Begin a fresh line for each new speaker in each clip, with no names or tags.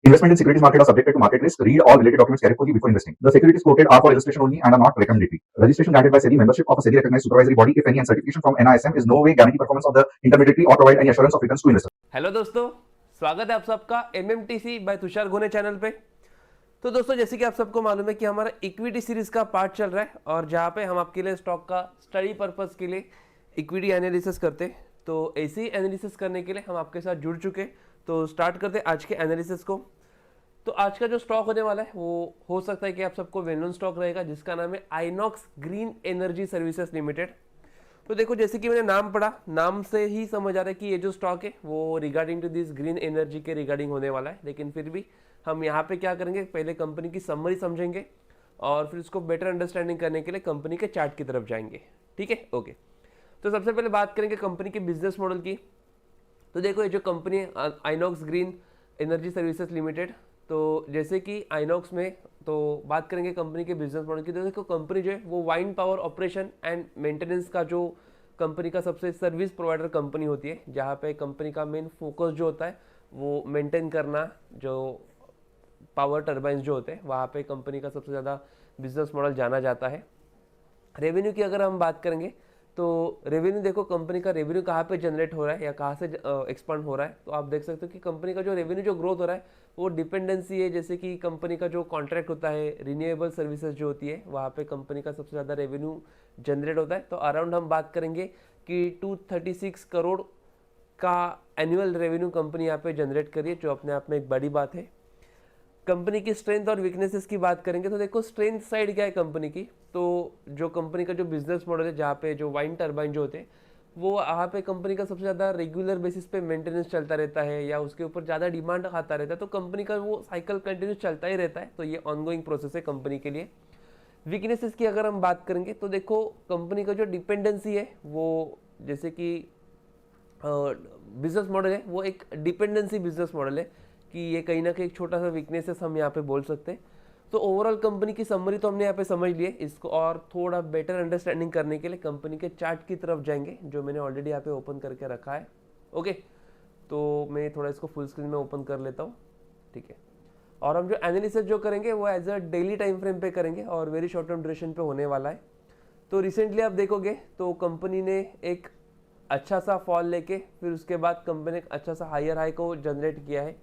Investment in securities market are subjected to market risk. Read all related documents carefully before investing. The securities quoted are for illustration only and are not recommendatory. Registration granted by SEBI. Membership of a SEBI recognized supervisory body, if any, and certification from NISM is no way guarantee performance of the intermediary or provide any assurance of returns to investors.
Hello दोस्तों, स्वागत है आप सबका MMTC bye Tushar गोने channel पे। तो दोस्तों, जैसे कि आप सबको मालूम है कि हमारा इक्विटी सीरीज का पार्ट चल रहा है और जहाँ पे हम आपके लिए स्टॉक का स्टडी पर्पस के लिए इक्विटी एनालिसिस करते हैं। तो ऐसे ही एनालिसिस करने के लिए हम आपके साथ जुड़ चुके। तो स्टार्ट करते हैं आज के एनालिसिस को। तो आज का जो स्टॉक होने वाला है वो हो सकता है कि आप सबको वेल नोन स्टॉक रहेगा, जिसका नाम है INOX green energy services limited. तो देखो, जैसे कि मैंने नाम पढ़ा, नाम से ही समझ आ रहा है कि ये जो स्टॉक है वो regarding to this green energy के रिगार्डिंग होने वाला है। लेकिन फिर भी हम यहाँ पे क्या करेंगे, पहले कंपनी की समरी समझेंगे और फिर उसको बेटर अंडरस्टैंडिंग करने के लिए कंपनी के चार्ट की तरफ जाएंगे। ठीक है, ओके। तो सबसे पहले बात करेंगे कंपनी के बिजनेस मॉडल की। तो देखो, ये जो कंपनी है INOX green energy services limited, तो जैसे कि आइनॉक्स में तो बात करेंगे कंपनी के बिजनेस मॉडल की। तो देखो, कंपनी जो है वो wind power operation and maintenance का जो कंपनी का सबसे सर्विस प्रोवाइडर कंपनी होती है, जहाँ पे कंपनी का मेन फोकस जो होता है वो मेंटेन करना, जो पावर टर्बाइंस जो होते हैं वहाँ पे कंपनी का सबसे ज़्यादा बिजनेस मॉडल जाना जाता है। रेवेन्यू की अगर हम बात करेंगे तो रेवेन्यू, देखो कंपनी का रेवेन्यू कहाँ पे जनरेट हो रहा है या कहाँ से एक्सपांड हो रहा है। तो आप देख सकते हो कि कंपनी का जो रेवेन्यू जो ग्रोथ हो रहा है वो डिपेंडेंसी है, जैसे कि कंपनी का जो कॉन्ट्रैक्ट होता है, रिन्यूएबल सर्विसेज जो होती है, वहाँ पे कंपनी का सबसे ज़्यादा रेवेन्यू जनरेट होता है। तो अराउंड हम बात करेंगे कि 236 करोड़ का एनुअल रेवेन्यू कंपनी यहाँ पे जनरेट करी है, जो अपने आप में एक बड़ी बात है। कंपनी की स्ट्रेंथ और वीकनेसेस की बात करेंगे तो देखो, स्ट्रेंथ साइड क्या है कंपनी की, तो जो कंपनी का जो बिजनेस मॉडल है, जहाँ पे जो वाइन टर्बाइन जो होते हैं वो यहाँ पे कंपनी का सबसे ज़्यादा रेगुलर बेसिस पे मेंटेनेंस चलता रहता है या उसके ऊपर ज़्यादा डिमांड आता रहता है। तो कंपनी का वो साइकिल कंटिन्यू चलता ही रहता है। तो ये ऑनगोइंग प्रोसेस है कंपनी के लिए। वीकनेसेस की अगर हम बात करेंगे तो देखो, कंपनी का जो डिपेंडेंसी है वो, जैसे कि बिजनेस मॉडल है वो एक डिपेंडेंसी बिजनेस मॉडल है, कि ये कहीं ना कहीं एक छोटा सा वीकनेसेस हम यहाँ पे बोल सकते हैं। तो ओवरऑल कंपनी की समरी तो हमने यहाँ पे समझ ली है। इसको और थोड़ा बेटर अंडरस्टैंडिंग करने के लिए कंपनी के चार्ट की तरफ जाएंगे, जो मैंने ऑलरेडी यहाँ पे ओपन करके रखा है। ओके, तो मैं थोड़ा इसको फुल स्क्रीन में ओपन कर लेता हूँ। ठीक है, और हम जो एनालिसिस जो करेंगे वो as a daily time frame पे करेंगे और वेरी शॉर्ट टर्म ड्यूरेशन पे होने वाला है। तो रिसेंटली आप देखोगे तो कंपनी ने एक अच्छा सा फॉल लेके फिर उसके बाद कंपनी ने एक अच्छा सा हायर हाई को जनरेट किया है।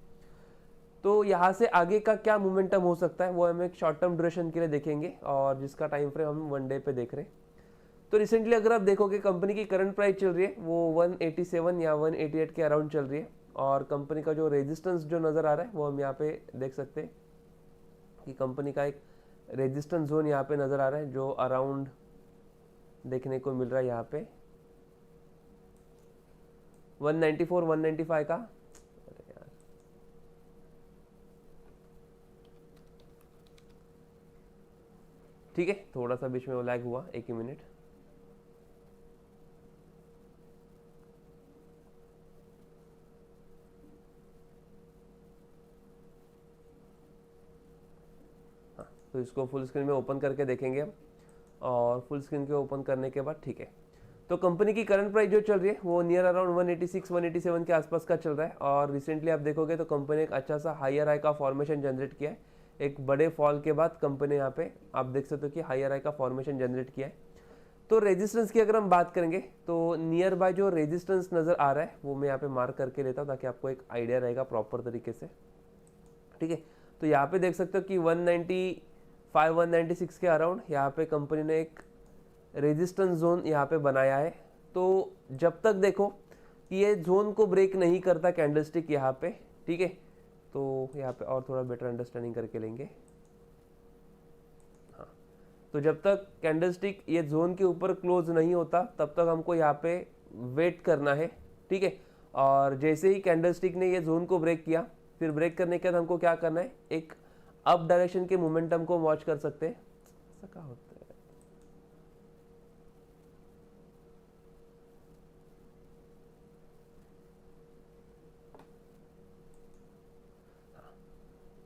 तो यहाँ से आगे का क्या मोमेंटम हो सकता है वो हम एक शॉर्ट टर्म ड्यूरेशन के लिए देखेंगे, और जिसका टाइम फ्रेम हम 1 डे पे देख रहे हैं। तो रिसेंटली अगर आप देखोगे कंपनी की करंट प्राइस चल रही है वो 187 या 188 के अराउंड चल रही है, और कंपनी का जो रेजिस्टेंस जो नज़र आ रहा है वो हम यहाँ पे देख सकते हैं कि कंपनी का एक रेजिस्टेंस जोन यहाँ पे नज़र आ रहा है, जो अराउंड देखने को मिल रहा है यहाँ पे 194 195 का। ठीक है, थोड़ा सा बीच में वो लैग हुआ, एक ही मिनट। हाँ, तो इसको फुल स्क्रीन में ओपन करके देखेंगे हम, और फुल स्क्रीन के ओपन करने के बाद ठीक है। तो कंपनी की करंट प्राइस जो चल रही है वो नियर अराउंड 186 187 के आसपास का चल रहा है, और रिसेंटली आप देखोगे तो कंपनी ने एक अच्छा सा हायर हाई का फॉर्मेशन जनरेट किया है। एक बड़े फॉल के बाद कंपनी यहाँ पे आप देख सकते हो कि हायर हाई का फॉर्मेशन जनरेट किया है। तो रेजिस्टेंस की अगर हम बात करेंगे तो नियर बाय जो रेजिस्टेंस नज़र आ रहा है वो मैं यहाँ पे मार्क करके लेता हूँ, ताकि आपको एक आइडिया रहेगा प्रॉपर तरीके से। ठीक है, तो यहाँ पे देख सकते हो कि 195 196 के अराउंड यहाँ पे कंपनी ने एक रेजिस्टेंस जोन यहाँ पे बनाया है। तो जब तक देखो कि ये जोन को ब्रेक नहीं करता कैंडलस्टिक यहाँ पे, ठीक है, तो यहाँ पे और थोड़ा बेटर अंडरस्टैंडिंग करके लेंगे। हाँ, तो जब तक कैंडलस्टिक ये जोन के ऊपर क्लोज नहीं होता तब तक हमको यहाँ पे वेट करना है। ठीक है, और जैसे ही कैंडलस्टिक ने ये जोन को ब्रेक किया, फिर ब्रेक करने के बाद हमको क्या करना है, एक अप डायरेक्शन के मोमेंटम को वॉच कर सकते हैं। ऐसा क्या होता है,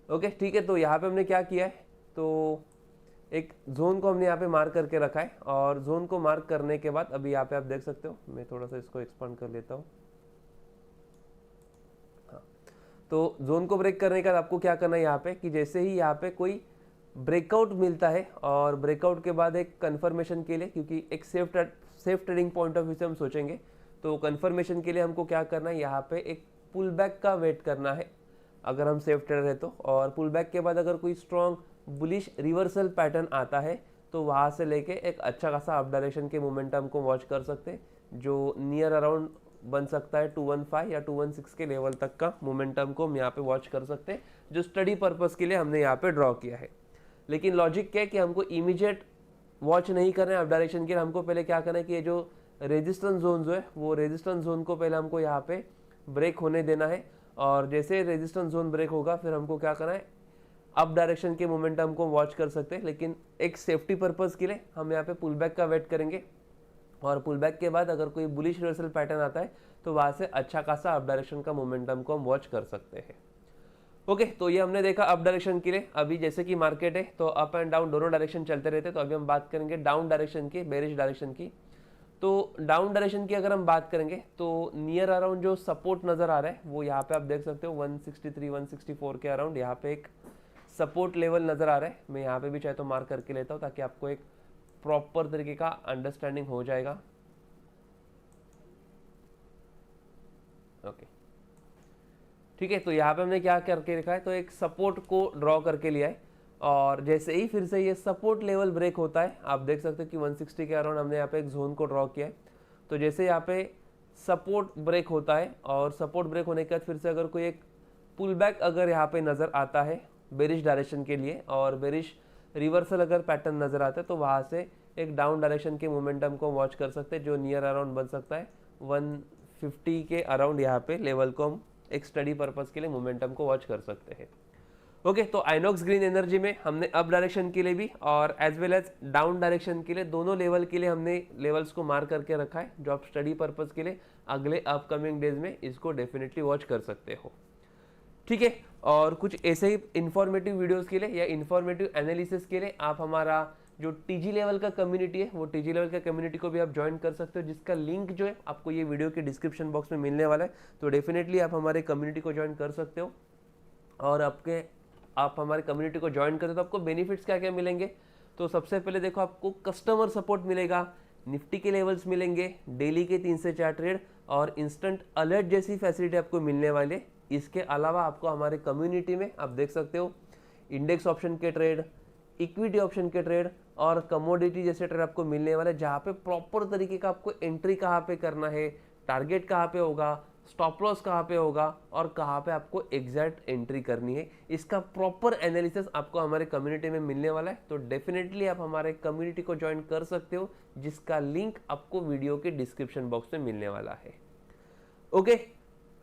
ओके ठीक है। तो यहाँ पे हमने क्या किया है, तो एक जोन को हमने यहाँ पे मार्क करके रखा है, और जोन को मार्क करने के बाद अभी यहाँ पे आप देख सकते हो, मैं थोड़ा सा इसको एक्सपांड कर लेता हूँ। हाँ, तो जोन को ब्रेक करने का आपको क्या करना है यहाँ पे कि जैसे ही यहाँ पे कोई ब्रेकआउट मिलता है और ब्रेकआउट के बाद एक कंफर्मेशन के लिए, क्योंकि एक safe trading point of view से हम सोचेंगे, तो कंफर्मेशन के लिए हमको क्या करना है, यहाँ पे एक पुल बैक का वेट करना है अगर हम सेफ ट्रेडर है तो। और पुल बैक के बाद अगर कोई स्ट्रॉन्ग बुलिश रिवर्सल पैटर्न आता है तो वहाँ से लेके एक अच्छा खासा अप डायरेक्शन के मोमेंटम को वॉच कर सकते हैं, जो नियर अराउंड बन सकता है 215 या 216 के लेवल तक का मोमेंटम को हम यहाँ पे वॉच कर सकते हैं, जो स्टडी पर्पस के लिए हमने यहाँ पे ड्रॉ किया है। लेकिन लॉजिक क्या है कि हमको इमीडिएट वॉच नहीं करना है अप डायरेक्शन के लिए, हमको पहले क्या करना है कि ये जो रेजिस्टेंस जोन जो है वो रेजिस्टेंस जोन को पहले हमको यहाँ पे ब्रेक होने देना है, और जैसे रेजिस्टेंस जोन ब्रेक होगा फिर हमको क्या करना है, अप डायरेक्शन के मोमेंटम को वॉच कर सकते हैं। लेकिन एक सेफ्टी पर्पस के लिए हम यहाँ पे पुल बैक का वेट करेंगे, और पुल बैक के बाद अगर कोई बुलिश रिवर्सल पैटर्न आता है तो वहाँ से अच्छा खासा अप डायरेक्शन का मोमेंटम को हम वॉच कर सकते हैं। ओके, तो ये हमने देखा अप डायरेक्शन के लिए। अभी जैसे कि मार्केट है तो अप एंड डाउन दोनों डायरेक्शन चलते रहते हैं, तो अभी हम बात करेंगे डाउन डायरेक्शन की, बेरिश डायरेक्शन की। तो डाउन डायरेक्शन की अगर हम बात करेंगे तो नियर अराउंड जो सपोर्ट नज़र आ रहा है वो यहाँ पे आप देख सकते हो 163 164 के अराउंड यहाँ पे एक सपोर्ट लेवल नज़र आ रहा है। मैं यहाँ पे भी चाहे तो मार्क करके लेता हूँ ताकि आपको एक प्रॉपर तरीके का अंडरस्टैंडिंग हो जाएगा। ओके, ठीक है, तो यहाँ पे हमने क्या करके रखा है, तो एक सपोर्ट को ड्रॉ करके लिया है, और जैसे ही फिर से ये सपोर्ट लेवल ब्रेक होता है आप देख सकते हो कि 160 के अराउंड हमने यहाँ पे एक जोन को ड्रॉ किया है। तो जैसे यहाँ पे सपोर्ट ब्रेक होता है और सपोर्ट ब्रेक होने के बाद फिर से अगर कोई एक पुल बैक अगर यहाँ पे नज़र आता है बेरिश डायरेक्शन के लिए, और बेरिश रिवर्सल अगर पैटर्न नज़र आता है तो वहाँ से एक डाउन डायरेक्शन के मोमेंटम को वॉच कर सकते हैं, जो नियर अराउंड बन सकता है 150 के अराउंड यहाँ पे लेवल को हम एक स्टडी पर्पस के लिए मोमेंटम को वॉच कर सकते हैं। ओके, तो आइनॉक्स ग्रीन एनर्जी में हमने अप डायरेक्शन के लिए भी और as well as down direction के लिए दोनों लेवल के लिए हमने लेवल्स को मार्क करके रखा है, जो आप स्टडी पर्पस के लिए अगले अपकमिंग डेज में इसको डेफिनेटली वॉच कर सकते हो। ठीक है, और कुछ ऐसे ही इंफॉर्मेटिव वीडियोस के लिए या इंफॉर्मेटिव एनालिसिस के लिए आप हमारा जो टीजी लेवल का कम्युनिटी है वो टीजी लेवल का कम्युनिटी को भी आप ज्वाइन कर सकते हो, जिसका लिंक जो है आपको ये वीडियो के डिस्क्रिप्शन बॉक्स में मिलने वाला है। तो डेफिनेटली आप हमारे कम्युनिटी को ज्वाइन कर सकते हो, और आप हमारे कम्युनिटी को ज्वाइन करते हो तो आपको बेनिफिट्स क्या क्या मिलेंगे। तो सबसे पहले देखो, आपको कस्टमर सपोर्ट मिलेगा, निफ्टी के लेवल्स मिलेंगे, डेली के 3 से 4 ट्रेड और इंस्टेंट अलर्ट जैसी फैसिलिटी आपको मिलने वाले। इसके अलावा आपको हमारे कम्युनिटी में आप देख सकते हो इंडेक्स ऑप्शन के ट्रेड, इक्विटी ऑप्शन के ट्रेड और कमोडिटी जैसे ट्रेड आपको मिलने वाले, जहाँ पे प्रॉपर तरीके का आपको एंट्री कहाँ पे करना है, टारगेट कहाँ पे होगा, स्टॉप लॉस कहाँ पे होगा और कहाँ पे आपको एग्जैक्ट एंट्री करनी है, इसका प्रॉपर एनालिसिस आपको हमारे कम्युनिटी में मिलने वाला है। तो डेफिनेटली आप हमारे कम्युनिटी को ज्वाइन कर सकते हो, जिसका लिंक आपको वीडियो के डिस्क्रिप्शन बॉक्स में मिलने वाला है। ओके,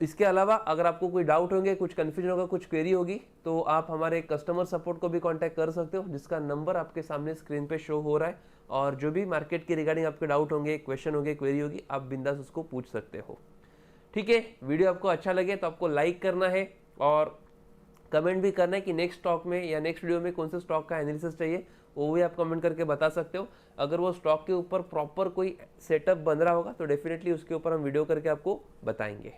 इसके अलावा अगर आपको कोई डाउट होंगे, कुछ कन्फ्यूजन होगा, कुछ क्वेरी होगी, तो आप हमारे कस्टमर सपोर्ट को भी कांटेक्ट कर सकते हो, जिसका नंबर आपके सामने स्क्रीन पे शो हो रहा है। और जो भी मार्केट के रिगार्डिंग आपके डाउट होंगे, क्वेश्चन होंगे, क्वेरी होगी, आप बिंदास उसको पूछ सकते हो। ठीक है, वीडियो आपको अच्छा लगे तो आपको लाइक करना है और कमेंट भी करना है कि नेक्स्ट स्टॉक में या नेक्स्ट वीडियो में कौन से स्टॉक का एनालिसिस चाहिए, वो भी आप कमेंट करके बता सकते हो। अगर वो स्टॉक के ऊपर प्रॉपर कोई सेटअप बन रहा होगा तो डेफिनेटली उसके ऊपर हम वीडियो करके आपको बताएंगे।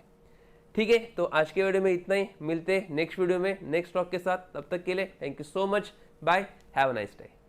ठीक है, तो आज के वीडियो में इतना ही, मिलते हैं नेक्स्ट वीडियो में नेक्स्ट स्टॉक के साथ। तब तक के लिए thank you so much, bye, have a nice day.